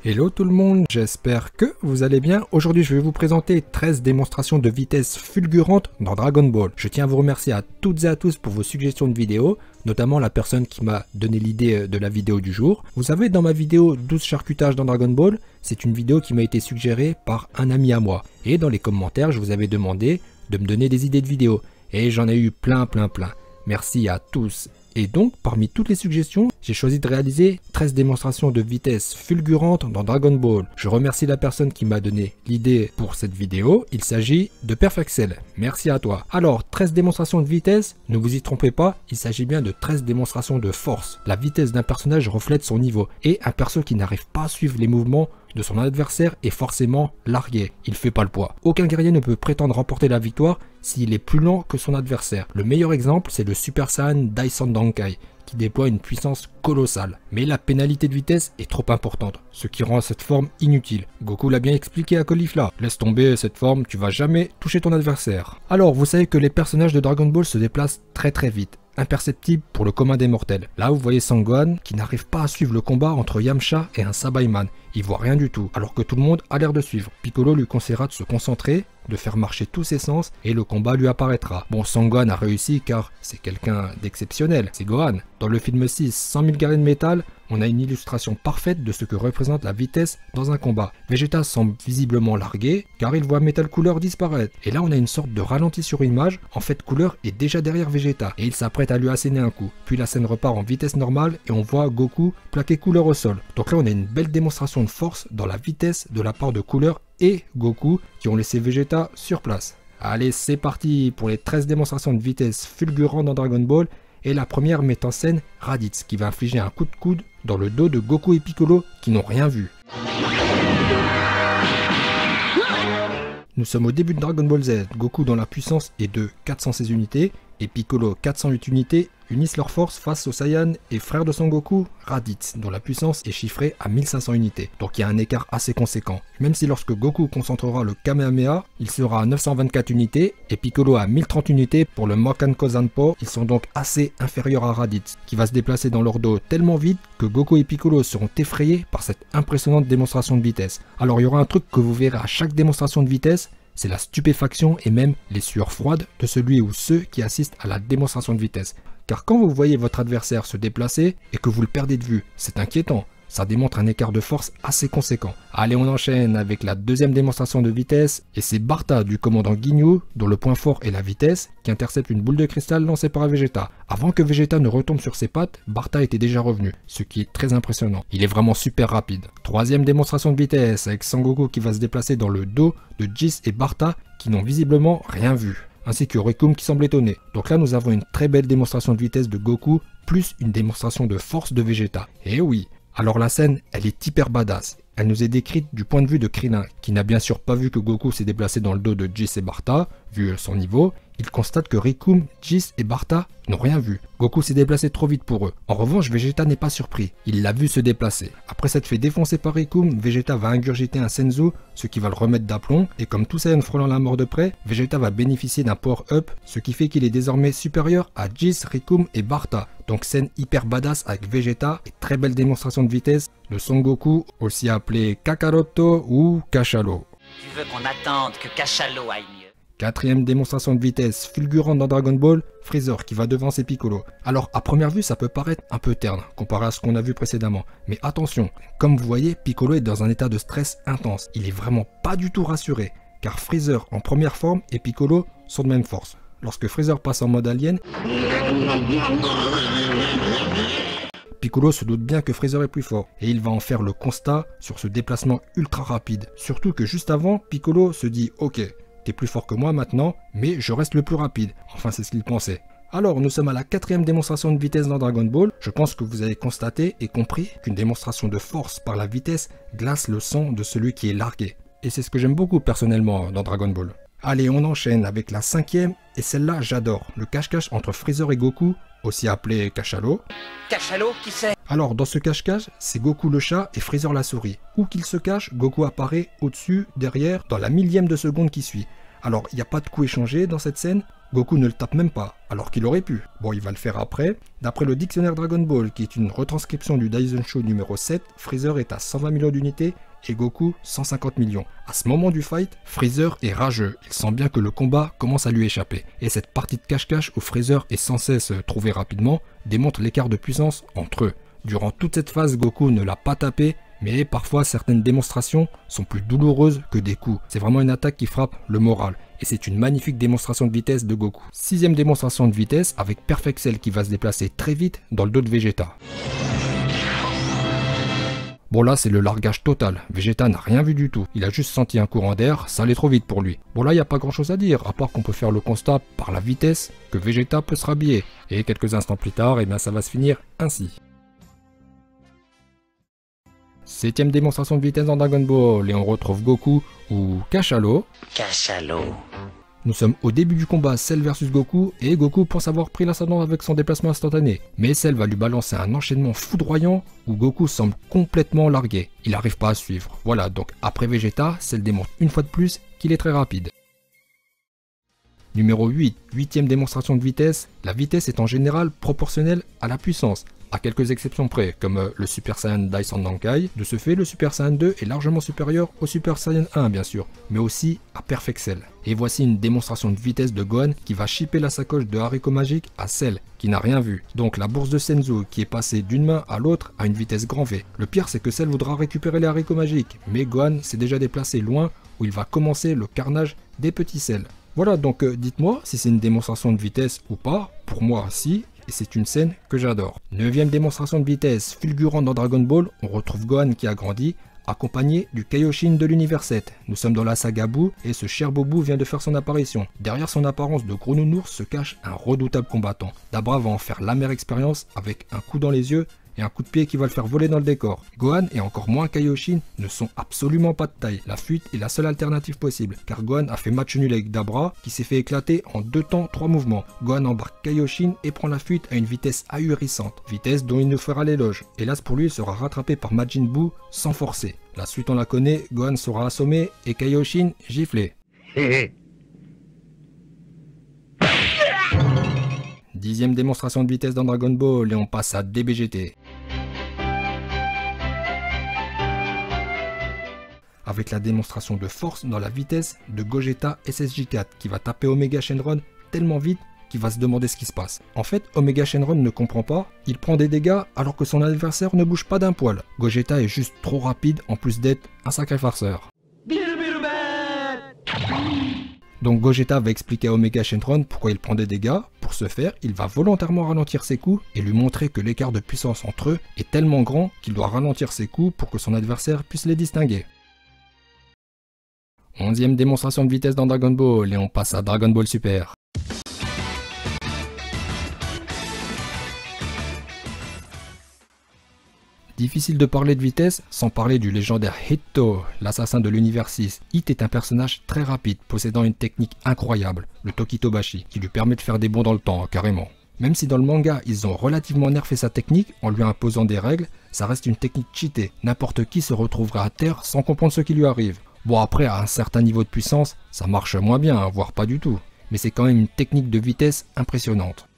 Hello tout le monde, j'espère que vous allez bien. Aujourd'hui je vais vous présenter 13 démonstrations de vitesse fulgurantes dans Dragon Ball. Je tiens à vous remercier à toutes et à tous pour vos suggestions de vidéos, notamment la personne qui m'a donné l'idée de la vidéo du jour. Vous savez, dans ma vidéo 12 charcutages dans Dragon Ball, c'est une vidéo qui m'a été suggérée par un ami à moi. Et dans les commentaires, je vous avais demandé de me donner des idées de vidéos. Et j'en ai eu plein. Merci à tous. Et donc, parmi toutes les suggestions, j'ai choisi de réaliser 13 démonstrations de vitesse fulgurantes dans Dragon Ball. Je remercie la personne qui m'a donné l'idée pour cette vidéo. Il s'agit de Perfexel. Merci à toi. Alors, 13 démonstrations de vitesse, ne vous y trompez pas, il s'agit bien de 13 démonstrations de force. La vitesse d'un personnage reflète son niveau. Et un perso qui n'arrive pas à suivre les mouvements de son adversaire est forcément largué. Il fait pas le poids. Aucun guerrier ne peut prétendre remporter la victoire s'il est plus lent que son adversaire. Le meilleur exemple, c'est le Super Saiyan Daisen Dankai, qui déploie une puissance colossale. Mais la pénalité de vitesse est trop importante, ce qui rend cette forme inutile. Goku l'a bien expliqué à Caulifla. Laisse tomber cette forme, tu vas jamais toucher ton adversaire. Alors, vous savez que les personnages de Dragon Ball se déplacent très vite, imperceptible pour le commun des mortels. Là, vous voyez Sangohan qui n'arrive pas à suivre le combat entre Yamcha et un Sabaiman. Il voit rien du tout, alors que tout le monde a l'air de suivre. Piccolo lui conseillera de se concentrer, de faire marcher tous ses sens, et le combat lui apparaîtra. Bon, Sangohan a réussi car c'est quelqu'un d'exceptionnel, c'est Gohan. Dans le film 6, 100 000 guerriers de métal, on a une illustration parfaite de ce que représente la vitesse dans un combat. Vegeta semble visiblement largué, car il voit Metal Cooler disparaître. Et là, on a une sorte de ralenti sur image. En fait, Cooler est déjà derrière Vegeta, et il s'apprête à lui asséner un coup. Puis la scène repart en vitesse normale, et on voit Goku plaquer Cooler au sol. Donc là, on a une belle démonstration de force dans la vitesse de la part de Cooler et Goku, qui ont laissé Vegeta sur place. Allez, c'est parti pour les 13 démonstrations de vitesse fulgurantes dans Dragon Ball. Et la première met en scène Raditz qui va infliger un coup de coude dans le dos de Goku et Piccolo qui n'ont rien vu. Nous sommes au début de Dragon Ball Z. Goku dont la puissance est de 416 unités et Piccolo 408 unités unissent leurs forces face au Saiyan et frère de Son Goku, Raditz, dont la puissance est chiffrée à 1500 unités. Donc il y a un écart assez conséquent. Même si lorsque Goku concentrera le Kamehameha, il sera à 924 unités et Piccolo à 1030 unités pour le Mokanko Zanpo, ils sont donc assez inférieurs à Raditz, qui va se déplacer dans leur dos tellement vite que Goku et Piccolo seront effrayés par cette impressionnante démonstration de vitesse. Alors il y aura un truc que vous verrez à chaque démonstration de vitesse, c'est la stupéfaction et même les sueurs froides de celui ou ceux qui assistent à la démonstration de vitesse. Car quand vous voyez votre adversaire se déplacer et que vous le perdez de vue, c'est inquiétant. Ça démontre un écart de force assez conséquent. Allez, on enchaîne avec la deuxième démonstration de vitesse. Et c'est Barta du commandant Ginyu, dont le point fort est la vitesse, qui intercepte une boule de cristal lancée par Vegeta. Avant que Vegeta ne retombe sur ses pattes, Barta était déjà revenu, ce qui est très impressionnant. Il est vraiment super rapide. Troisième démonstration de vitesse, avec Sangoku qui va se déplacer dans le dos de Jis et Barta, qui n'ont visiblement rien vu, ainsi que Rikum qui semble étonné. Donc là, nous avons une très belle démonstration de vitesse de Goku, plus une démonstration de force de Vegeta. Et oui. Alors la scène, elle est hyper badass. Elle nous est décrite du point de vue de Krillin, qui n'a bien sûr pas vu que Goku s'est déplacé dans le dos de Jis et Barta, vu son niveau. Il constate que Rikum, Jis et Barta n'ont rien vu. Goku s'est déplacé trop vite pour eux. En revanche, Vegeta n'est pas surpris. Il l'a vu se déplacer. Après s'être fait défoncer par Rikum, Vegeta va ingurgiter un Senzu, ce qui va le remettre d'aplomb. Et comme tout Saiyan frôlant la mort de près, Vegeta va bénéficier d'un power-up, ce qui fait qu'il est désormais supérieur à Jis, Rikum et Barta. Donc scène hyper badass avec Vegeta et très belle démonstration de vitesse de Son Goku, aussi appelé Kakaroto ou Cachalo. Tu veux qu'on attende que Cachalo aille mieux? Quatrième démonstration de vitesse fulgurante dans Dragon Ball, Freezer qui va devancer Piccolo. Alors à première vue ça peut paraître un peu terne comparé à ce qu'on a vu précédemment. Mais attention, comme vous voyez, Piccolo est dans un état de stress intense. Il est vraiment pas du tout rassuré, car Freezer en première forme et Piccolo sont de même force. Lorsque Freezer passe en mode alien, Piccolo se doute bien que Freezer est plus fort, et il va en faire le constat sur ce déplacement ultra rapide. Surtout que juste avant, Piccolo se dit « Ok, t'es plus fort que moi maintenant, mais je reste le plus rapide. » Enfin, c'est ce qu'il pensait. Alors, nous sommes à la quatrième démonstration de vitesse dans Dragon Ball. Je pense que vous avez constaté et compris qu'une démonstration de force par la vitesse glace le sang de celui qui est largué. Et c'est ce que j'aime beaucoup personnellement dans Dragon Ball. Allez, on enchaîne avec la cinquième, et celle-là j'adore. Le cache-cache entre Freezer et Goku, aussi appelé Cachalo. Cachalo, qui c'est? Alors dans ce cache-cache, c'est Goku le chat et Freezer la souris. Où qu'il se cache, Goku apparaît au-dessus, derrière, dans la millième de seconde qui suit. Alors il n'y a pas de coup échangé dans cette scène, Goku ne le tape même pas, alors qu'il aurait pu. Bon, il va le faire après. D'après le dictionnaire Dragon Ball, qui est une retranscription du Daizensho numéro 7, Freezer est à 120 millions d'unités et Goku 150 millions. À ce moment du fight, Freezer est rageux. Il sent bien que le combat commence à lui échapper. Et cette partie de cache-cache où Freezer est censé se trouver rapidement démontre l'écart de puissance entre eux. Durant toute cette phase, Goku ne l'a pas tapé, mais parfois certaines démonstrations sont plus douloureuses que des coups. C'est vraiment une attaque qui frappe le moral. Et c'est une magnifique démonstration de vitesse de Goku. 6ème démonstration de vitesse avec Perfect Cell qui va se déplacer très vite dans le dos de Vegeta. Bon là c'est le largage total, Vegeta n'a rien vu du tout, il a juste senti un courant d'air, ça allait trop vite pour lui. Bon là il n'y a pas grand chose à dire, à part qu'on peut faire le constat par la vitesse que Vegeta peut se rhabiller. Et quelques instants plus tard, eh bien ça va se finir ainsi. 7ème démonstration de vitesse dans Dragon Ball et on retrouve Goku ou Cachalo. Nous sommes au début du combat Cell vs Goku et Goku pense avoir pris l'ascendant avec son déplacement instantané. Mais Cell va lui balancer un enchaînement foudroyant où Goku semble complètement largué. Il n'arrive pas à suivre. Voilà, donc après Vegeta, Cell démontre une fois de plus qu'il est très rapide. Numéro 8, 8ème démonstration de vitesse. La vitesse est en général proportionnelle à la puissance, à quelques exceptions près, comme le Super Saiyan Dai Sandankai. De ce fait, le Super Saiyan 2 est largement supérieur au Super Saiyan 1 bien sûr, mais aussi à Perfect Cell. Et voici une démonstration de vitesse de Gohan qui va shipper la sacoche de haricots magiques à Cell, qui n'a rien vu. Donc la bourse de Senzu qui est passée d'une main à l'autre à une vitesse grand V. Le pire c'est que Cell voudra récupérer les haricots magiques, mais Gohan s'est déjà déplacé loin où il va commencer le carnage des petits Cell. Voilà, donc dites-moi si c'est une démonstration de vitesse ou pas. Pour moi, si, et c'est une scène que j'adore. 9ème démonstration de vitesse fulgurante dans Dragon Ball, on retrouve Gohan qui a grandi, accompagné du Kaioshin de l'univers 7. Nous sommes dans la saga Buu et ce cher Boubou vient de faire son apparition. Derrière son apparence de gros nounours se cache un redoutable combattant. Dabra va en faire l'amère expérience avec un coup dans les yeux et un coup de pied qui va le faire voler dans le décor. Gohan et encore moins Kaioshin ne sont absolument pas de taille. La fuite est la seule alternative possible, car Gohan a fait match nul avec Dabra, qui s'est fait éclater en 2 temps 3 mouvements. Gohan embarque Kaioshin et prend la fuite à une vitesse ahurissante, vitesse dont il nous fera l'éloge. Hélas pour lui, il sera rattrapé par Majin Buu sans forcer. La suite on la connaît, Gohan sera assommé et Kaioshin giflé. 10ème démonstration de vitesse dans Dragon Ball et on passe à DBGT. Avec la démonstration de force dans la vitesse de Gogeta SSJ4 qui va taper Omega Shenron tellement vite qu'il va se demander ce qui se passe. En fait, Omega Shenron ne comprend pas, il prend des dégâts alors que son adversaire ne bouge pas d'un poil. Gogeta est juste trop rapide en plus d'être un sacré farceur. Donc Gogeta va expliquer à Omega Shenron pourquoi il prend des dégâts. Pour ce faire, il va volontairement ralentir ses coups et lui montrer que l'écart de puissance entre eux est tellement grand qu'il doit ralentir ses coups pour que son adversaire puisse les distinguer. 11ème démonstration de vitesse dans Dragon Ball et on passe à Dragon Ball Super. Difficile de parler de vitesse sans parler du légendaire Hitto, l'assassin de l'univers 6. Hit est un personnage très rapide, possédant une technique incroyable, le Tokitobashi, qui lui permet de faire des bonds dans le temps, carrément. Même si dans le manga, ils ont relativement nerfé sa technique en lui imposant des règles, ça reste une technique cheatée. N'importe qui se retrouvera à terre sans comprendre ce qui lui arrive. Bon après, à un certain niveau de puissance, ça marche moins bien, voire pas du tout. Mais c'est quand même une technique de vitesse impressionnante.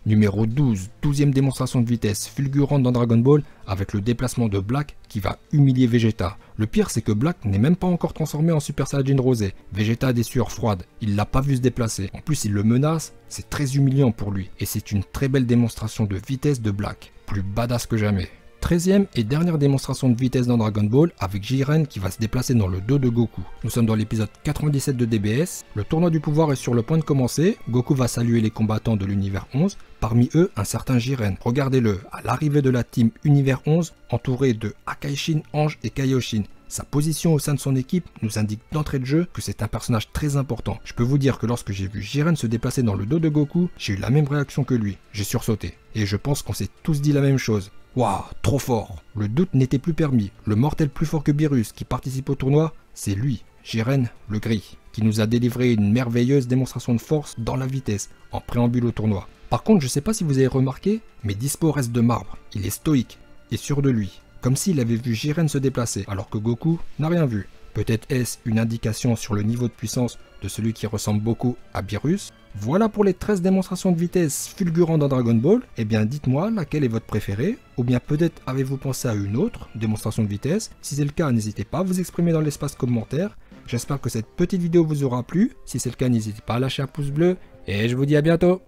Numéro 12, 12ème démonstration de vitesse fulgurante dans Dragon Ball avec le déplacement de Black qui va humilier Vegeta. Le pire c'est que Black n'est même pas encore transformé en Super Saiyajin rosé. Vegeta a des sueurs froides, il l'a pas vu se déplacer. En plus il le menace, c'est très humiliant pour lui. Et c'est une très belle démonstration de vitesse de Black, plus badass que jamais. 13ème et dernière démonstration de vitesse dans Dragon Ball avec Jiren qui va se déplacer dans le dos de Goku. Nous sommes dans l'épisode 97 de DBS, le tournoi du pouvoir est sur le point de commencer, Goku va saluer les combattants de l'univers 11, parmi eux un certain Jiren. Regardez-le, à l'arrivée de la team univers 11, entouré de Akaishin, Ange et Kaioshin. Sa position au sein de son équipe nous indique d'entrée de jeu que c'est un personnage très important. Je peux vous dire que lorsque j'ai vu Jiren se déplacer dans le dos de Goku, j'ai eu la même réaction que lui, j'ai sursauté. Et je pense qu'on s'est tous dit la même chose. Waouh, trop fort! Le doute n'était plus permis. Le mortel plus fort que Beerus qui participe au tournoi, c'est lui, Jiren le Gris, qui nous a délivré une merveilleuse démonstration de force dans la vitesse, en préambule au tournoi. Par contre, je sais pas si vous avez remarqué, mais Dispo reste de marbre. Il est stoïque et sûr de lui, comme s'il avait vu Jiren se déplacer, alors que Goku n'a rien vu. Peut-être est-ce une indication sur le niveau de puissance de celui qui ressemble beaucoup à Beerus? Voilà pour les 13 démonstrations de vitesse fulgurantes dans Dragon Ball. Eh bien dites-moi laquelle est votre préférée, ou bien peut-être avez-vous pensé à une autre démonstration de vitesse. Si c'est le cas, n'hésitez pas à vous exprimer dans l'espace commentaire. J'espère que cette petite vidéo vous aura plu. Si c'est le cas, n'hésitez pas à lâcher un pouce bleu, et je vous dis à bientôt.